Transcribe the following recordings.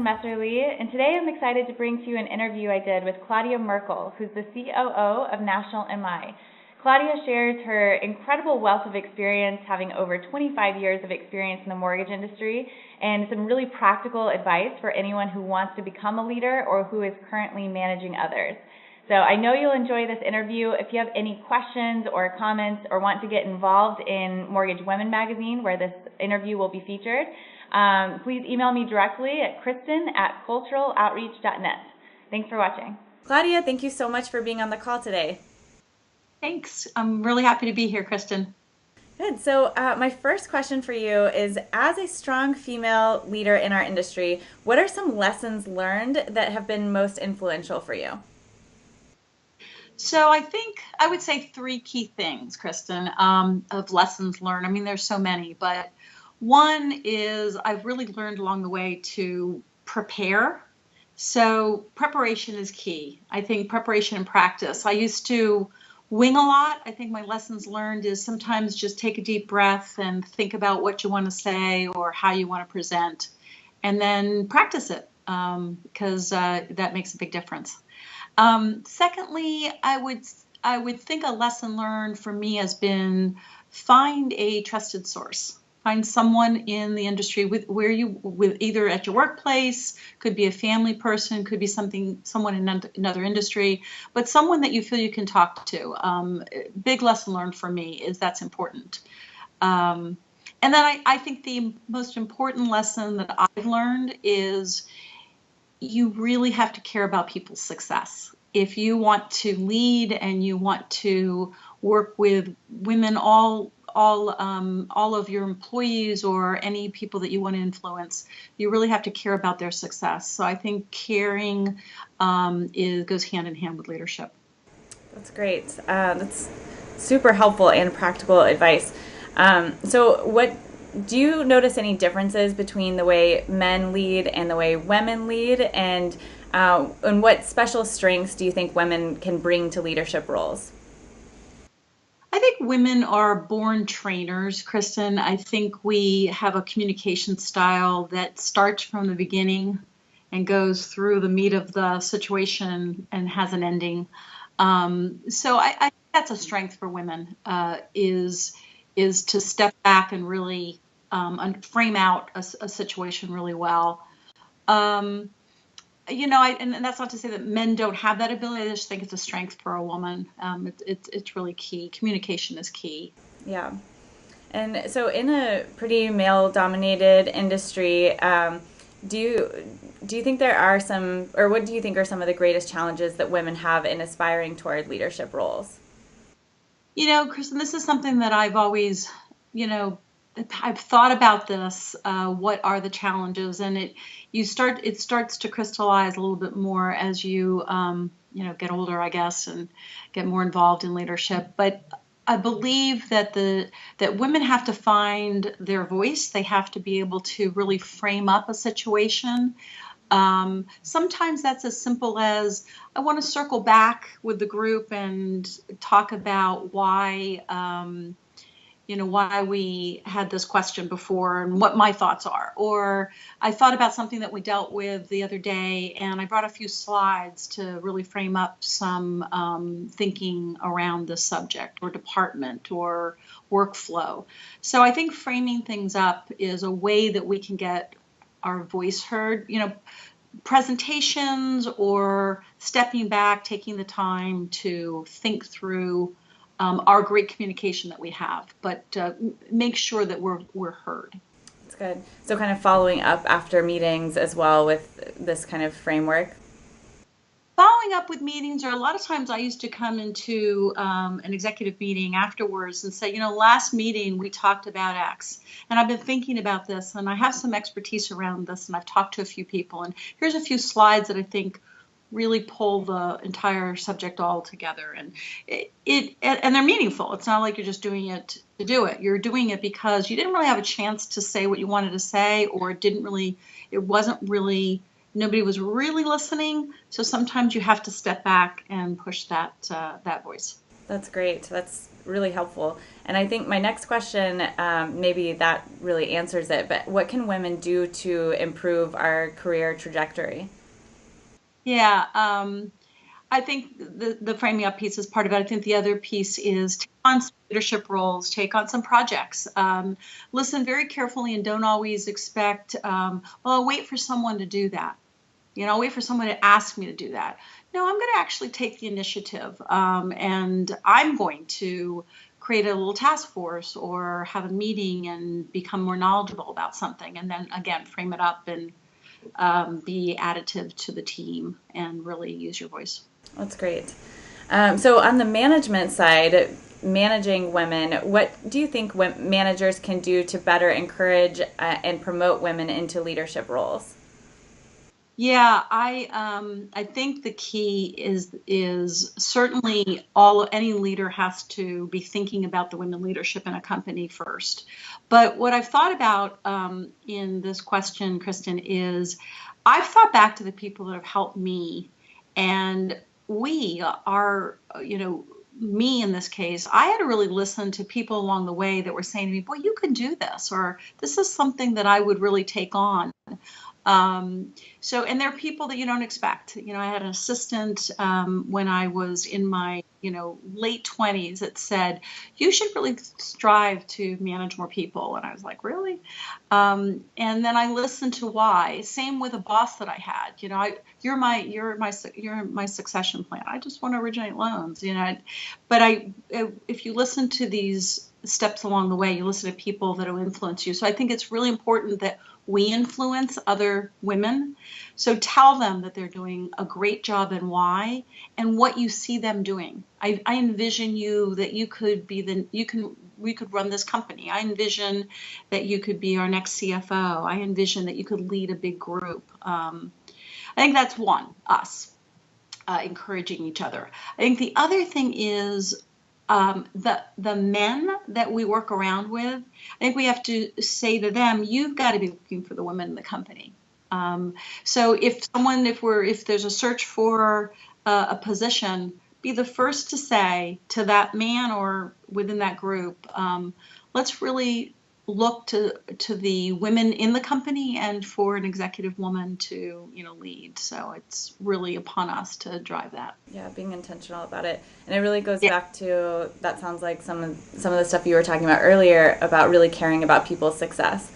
Kristin Messerli, and today I'm excited to bring to you an interview I did with Claudia Merkle, who's the COO of National MI. Claudia shares her incredible wealth of experience, having over 25 years of experience in the mortgage industry, and some really practical advice for anyone who wants to become a leader or who is currently managing others. So I know you'll enjoy this interview. If you have any questions or comments or want to get involved in Mortgage Women magazine, where this interview will be featured, please email me directly at kristen@culturaloutreach.net. Thanks for watching. Claudia, thank you so much for being on the call today. Thanks. I'm really happy to be here, Kristen. Good. So my first question for you is, as a strong female leader in our industry, what are some lessons learned that have been most influential for you? So I think I would say three key things, Kristen, of lessons learned. I mean, there's so many, but one is I've really learned along the way to prepare. So preparation is key. I think preparation and practice. I used to wing a lot. I think my lessons learned is sometimes just take a deep breath and think about what you want to say or how you want to present, and then practice it because that makes a big difference. Secondly, I would think a lesson learned for me has been find a trusted source. Find someone in the industry with either at your workplace, could be a family person, could be someone in another industry, but someone that you feel you can talk to. Big lesson learned for me is that's important. And then I think the most important lesson that I've learned is you really have to care about people's success. If you want to lead and you want to work with women, all of your employees or any people that you want to influence, you really have to care about their success. So I think caring goes hand in hand with leadership. That's great. That's super helpful and practical advice. So what do you notice any differences between the way men lead and the way women lead, and what special strengths do you think women can bring to leadership roles? I think women are born trainers, Kristen. I think we have a communication style that starts from the beginning and goes through the meat of the situation and has an ending. So I think that's a strength for women, is to step back and really frame out a situation really well. And that's not to say that men don't have that ability. I just think it's a strength for a woman. It's really key. Communication is key. Yeah. And so in a pretty male-dominated industry, do you think there are some, or what do you think are some of the greatest challenges that women have in aspiring toward leadership roles? Kristen, this is something that I've always, I've thought about this. What are the challenges? And it starts to crystallize a little bit more as you get older, I guess, and get more involved in leadership. But I believe that women have to find their voice. They have to be able to really frame up a situation. Sometimes that's as simple as I want to circle back with the group and talk about why we had this question before and what my thoughts are. Or I thought about something that we dealt with the other day, and I brought a few slides to really frame up some thinking around the subject or department or workflow. So I think framing things up is a way that we can get our voice heard. Presentations or stepping back, taking the time to think through our great communication that we have, but make sure that we're heard. That's good. So kind of following up after meetings as well with this kind of framework. Following up with meetings, or a lot of times I used to come into an executive meeting afterwards and say, last meeting we talked about X, and I've been thinking about this, and I have some expertise around this, and I've talked to a few people, and here's a few slides that I think really pull the entire subject all together, and and they're meaningful. It's not like you're just doing it to do it. You're doing it because you didn't really have a chance to say what you wanted to say, or nobody was really listening. So sometimes you have to step back and push that voice. That's great. That's really helpful. And I think my next question, maybe that really answers it, but what can women do to improve our career trajectory? Yeah, I think the framing up piece is part of it. I think the other piece is take on some leadership roles, take on some projects. Listen very carefully and don't always expect, well, I'll wait for someone to do that. I'll wait for someone to ask me to do that. No, I'm going to actually take the initiative, and I'm going to create a little task force or have a meeting and become more knowledgeable about something. And then again, frame it up and be additive to the team and really use your voice. That's great. So on the management side, managing women, what do you think managers can do to better encourage and promote women into leadership roles? Yeah, I think the key is certainly any leader has to be thinking about the women leadership in a company first. But what I've thought about in this question, Kristin, is I've thought back to the people that have helped me, and we are, me in this case, I had to really listen to people along the way that were saying to me, "Boy, you can do this," or "This is something that I would really take on." And there are people that you don't expect. I had an assistant when I was in my, late 20s that said, "You should really strive to manage more people." And I was like, "Really?" And then I listened to why. Same with a boss that I had. You're my succession plan. I just want to originate loans. But if you listen to these steps along the way, you listen to people that will influence you. So I think it's really important that we influence other women. So tell them that they're doing a great job and why, and what you see them doing. I envision you that you could be we could run this company. I envision that you could be our next CFO. I envision that you could lead a big group. I think that's one, us encouraging each other. I think the other thing is the men that we work around with, I think we have to say to them, you've got to be looking for the women in the company. So if there's a search for a position, be the first to say to that man or within that group, let's really look to the women in the company and for an executive woman to lead. So it's really upon us to drive that. Yeah, being intentional about it. And it really goes back to, that sounds like some of the stuff you were talking about earlier about really caring about people's success.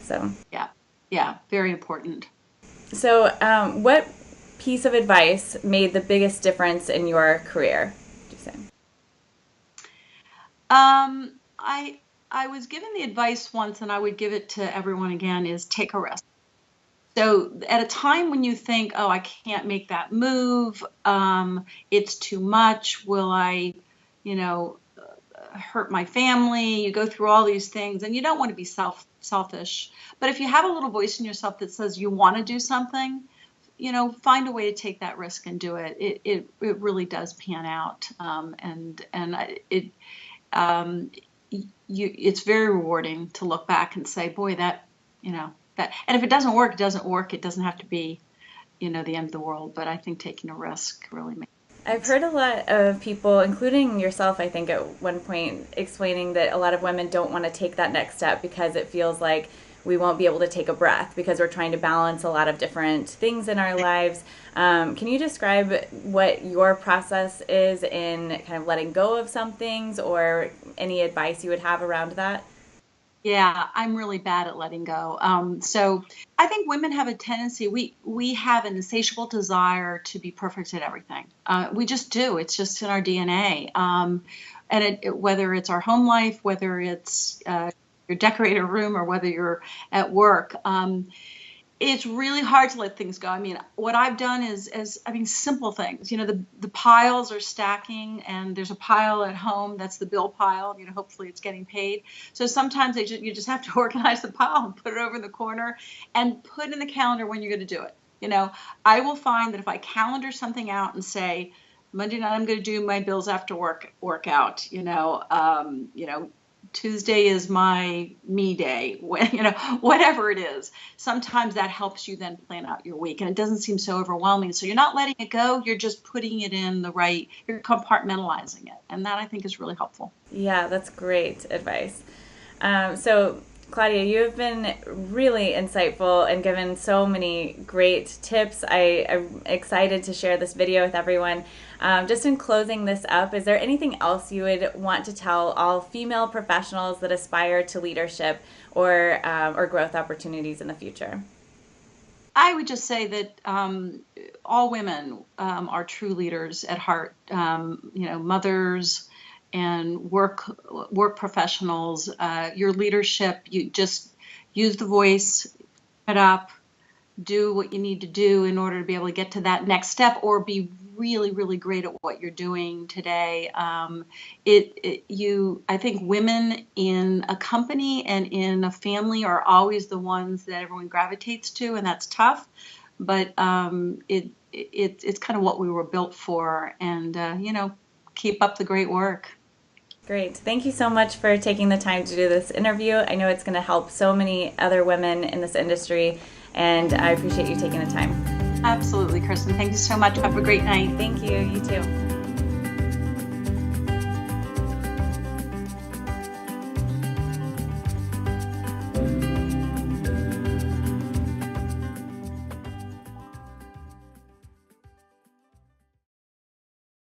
So yeah, very important. So what piece of advice made the biggest difference in your career, would you say? I was given the advice once, and I would give it to everyone again, is take a risk. So at a time when you think, oh, I can't make that move, it's too much, will I, hurt my family? You go through all these things, and you don't want to be selfish. But if you have a little voice in yourself that says you want to do something, find a way to take that risk and do it. It really does pan out, it's very rewarding to look back and say, boy, that. And if it doesn't work, it doesn't work. It doesn't have to be, the end of the world. But I think taking a risk really makes sense. I've heard a lot of people, including yourself, I think, at one point, explaining that a lot of women don't want to take that next step because it feels like we won't be able to take a breath because we're trying to balance a lot of different things in our lives. Can you describe what your process is in kind of letting go of some things, or any advice you would have around that? Yeah, I'm really bad at letting go. So I think women have a tendency, we have an insatiable desire to be perfect at everything. We just do. It's just in our DNA. Whether it's our home life, whether it's your decorator room, or whether you're at work, it's really hard to let things go. I mean, what I've done is simple things. The piles are stacking, and there's a pile at home that's the bill pile. Hopefully it's getting paid. So sometimes you just have to organize the pile and put it over in the corner and put in the calendar when you're going to do it. I will find that if I calendar something out and say, Monday night I'm going to do my bills after workout, Tuesday is my me day, whatever it is. Sometimes that helps you then plan out your week, and it doesn't seem so overwhelming. So you're not letting it go, you're just putting it in you're compartmentalizing it. And that I think is really helpful. Yeah, that's great advice. So Claudia, you have been really insightful and given so many great tips. I'm excited to share this video with everyone. Just in closing this up, is there anything else you would want to tell all female professionals that aspire to leadership or growth opportunities in the future? I would just say that all women are true leaders at heart. Mothers and work professionals. Your leadership, you just use the voice, it up, do what you need to do in order to be able to get to that next step, or be really, really great at what you're doing today. I think women in a company and in a family are always the ones that everyone gravitates to, and that's tough. But it's kind of what we were built for, and keep up the great work. Great. Thank you so much for taking the time to do this interview. I know it's going to help so many other women in this industry, and I appreciate you taking the time. Absolutely, Kristin. Thank you so much. Have a great night. Thank you. You too.